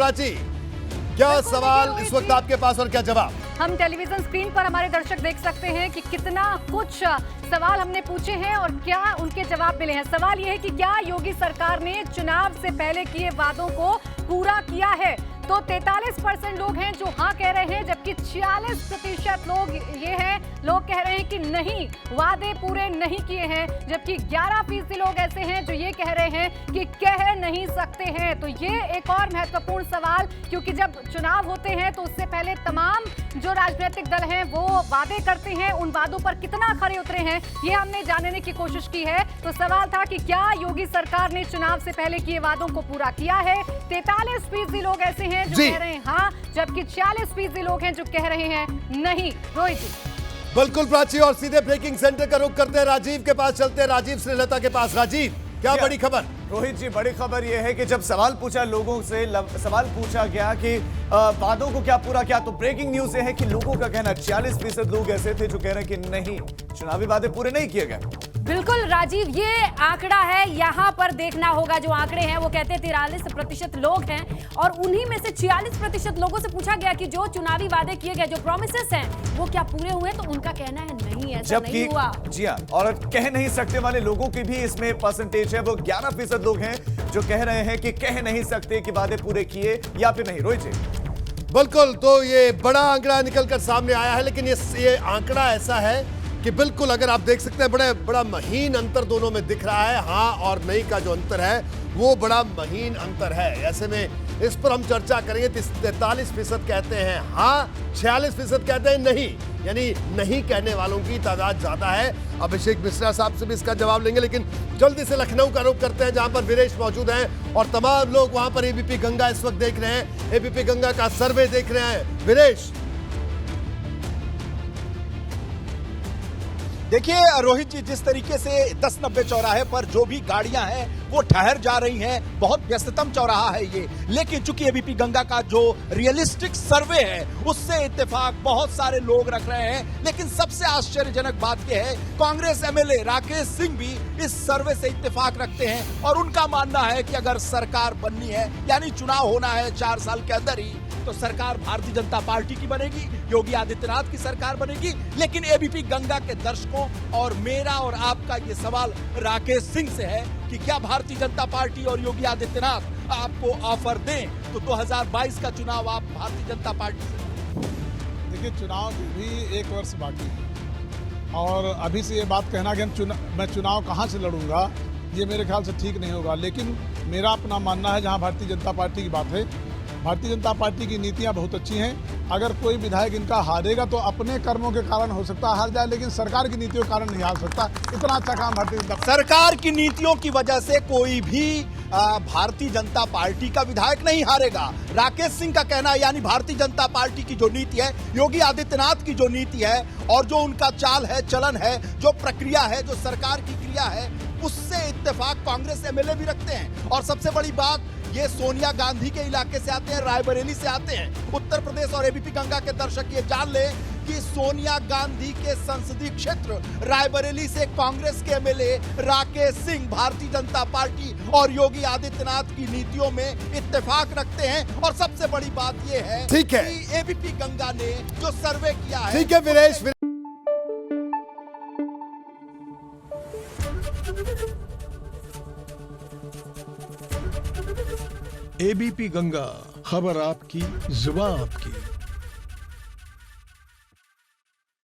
प्राची, क्या सवाल इस वक्त आपके पास और क्या जवाब? हम टेलीविजन स्क्रीन पर हमारे दर्शक देख सकते हैं कि कितना कुछ सवाल हमने पूछे हैं और क्या उनके जवाब मिले हैं। सवाल यह है कि क्या योगी सरकार ने चुनाव से पहले किए वादों को पूरा किया है? तो 43% लोग हैं जो हाँ कह रहे हैं, जबकि 46% लोग कह रहे हैं कि नहीं, वादे पूरे नहीं किए हैं। जबकि 11% लोग ऐसे हैं जो ये कह रहे हैं कि कह नहीं सकते हैं। तो ये एक और महत्वपूर्ण सवाल, क्योंकि जब चुनाव होते हैं तो उससे पहले तमाम जो राजनीतिक दल हैं वो वादे करते हैं, उन वादों पर कितना खरे उतरे हैं ये हमने जानने की कोशिश की है। तो सवाल था कि क्या योगी सरकार ने चुनाव से पहले किए वादों को पूरा किया है? 43% लोग ऐसे हैं जो कह रहे हैं हाँ, जबकि 46% लोग हैं जो कह रहे हैं नहीं। रोहित जी। बिल्कुल प्राची, और सीधे ब्रेकिंग सेंटर का रुख करते हैं, राजीव के पास चलते हैं, राजीव श्रीलता के पास। राजीव, क्या बड़ी खबर? रोहित जी, बड़ी खबर यह है कि जब सवाल पूछा लोगों से, सवाल पूछा गया कि वादों को क्या पूरा किया, तो ब्रेकिंग न्यूज ये है कि लोगों का कहना 46% लोग ऐसे थे जो कह रहे हैं कि नहीं, चुनावी वादे पूरे नहीं किए गए। बिल्कुल राजीव, ये आंकड़ा है, यहाँ पर देखना होगा। जो आंकड़े हैं वो कहते हैं 43% लोग हैं और उन्हीं में से 46% लोगों से पूछा गया कि जो चुनावी वादे किए गए, जो प्रोमिसेस हैं, वो क्या पूरे हुए? तो उनका कहना है नहीं, ऐसा नहीं हुआ। जी हाँ, और कह नहीं सकते वाले लोगों की भी इसमें परसेंटेज है, वो 11% लोग हैं जो कह रहे हैं कि कह नहीं सकते कि वादे पूरे किए या फिर नहीं। रोहित जी। बिल्कुल, तो ये बड़ा आंकड़ा निकलकर सामने आया है, लेकिन ये आंकड़ा ऐसा है कि बिल्कुल अगर आप देख सकते हैं बड़ा महीन अंतर दोनों में दिख रहा है। हाँ और नहीं का जो अंतर है वो बड़ा महीन अंतर है। ऐसे में इस पर हम चर्चा करेंगे। 43% कहते हैं हाँ, 46% कहते हैं नहीं, यानी नहीं कहने वालों की तादाद ज्यादा है। अभिषेक मिश्रा साहब से भी इसका जवाब लेंगे, लेकिन जल्दी से लखनऊ का रुख करते हैं जहां पर वीरेश मौजूद हैं और तमाम लोग वहां पर एबीपी गंगा इस वक्त देख रहे हैं, एबीपी गंगा का सर्वे देख रहे हैं। वीरेश, देखिए रोहित जी, जिस तरीके से 10-90 चौराहे पर जो भी गाड़ियां हैं वो ठहर जा रही हैं, बहुत व्यस्ततम चौराहा है ये, लेकिन चूंकि एबीपी गंगा का जो रियलिस्टिक सर्वे है उससे इत्तेफाक बहुत सारे लोग रख रहे हैं। लेकिन सबसे आश्चर्यजनक बात यह है, कांग्रेस एमएलए राकेश सिंह भी इस सर्वे से इत्तेफाक रखते हैं और उनका मानना है कि अगर सरकार बननी है, यानी चुनाव होना है 4 साल के अंदर ही, तो सरकार भारतीय जनता पार्टी की बनेगी, योगी आदित्यनाथ की सरकार बनेगी। लेकिन एबीपी गंगा के दर्शकों और मेरा और आपका ये सवाल राकेश सिंह से है कि क्या भारतीय जनता पार्टी और योगी आदित्यनाथ आपको ऑफर दें तो 2022 का चुनाव आप भारतीय जनता पार्टी से? देखिए, चुनाव भी 1 वर्ष बाकी है और अभी से ये बात कहना कि मैं चुनाव कहां से लड़ूंगा, ये मेरे ख्याल से ठीक नहीं होगा। लेकिन मेरा अपना मानना है, जहां भारतीय जनता पार्टी की बात है, भारतीय जनता पार्टी की नीतियां बहुत अच्छी हैं। अगर कोई विधायक इनका हारेगा तो अपने कर्मों के कारण हो सकता है हार जाए, लेकिन सरकार की नीतियों के कारण नहीं हार सकता। इतना अच्छा काम भारतीय जनता सरकार की नीतियों की वजह से कोई भी भारतीय जनता पार्टी का विधायक नहीं हारेगा। राकेश सिंह का कहना है, यानी भारतीय जनता पार्टी की जो नीति है, योगी आदित्यनाथ की जो नीति है और जो उनका चाल है, चलन है, जो प्रक्रिया है, जो सरकार की क्रिया है, उससे इत्तेफाक कांग्रेस एमएलए भी रखते हैं। और सबसे बड़ी बात, ये सोनिया गांधी के इलाके से आते हैं, रायबरेली से आते हैं। उत्तर प्रदेश और एबीपी गंगा के दर्शक ये जान ले कि सोनिया गांधी के संसदीय क्षेत्र रायबरेली से कांग्रेस के एमएलए राकेश सिंह भारतीय जनता पार्टी और योगी आदित्यनाथ की नीतियों में इत्तेफाक रखते हैं। और सबसे बड़ी बात ये है कि एबीपी गंगा ने जो सर्वे किया है। ठीक है वीरेश। एबीपी गंगा, खबर आपकी, जुबान आपकी।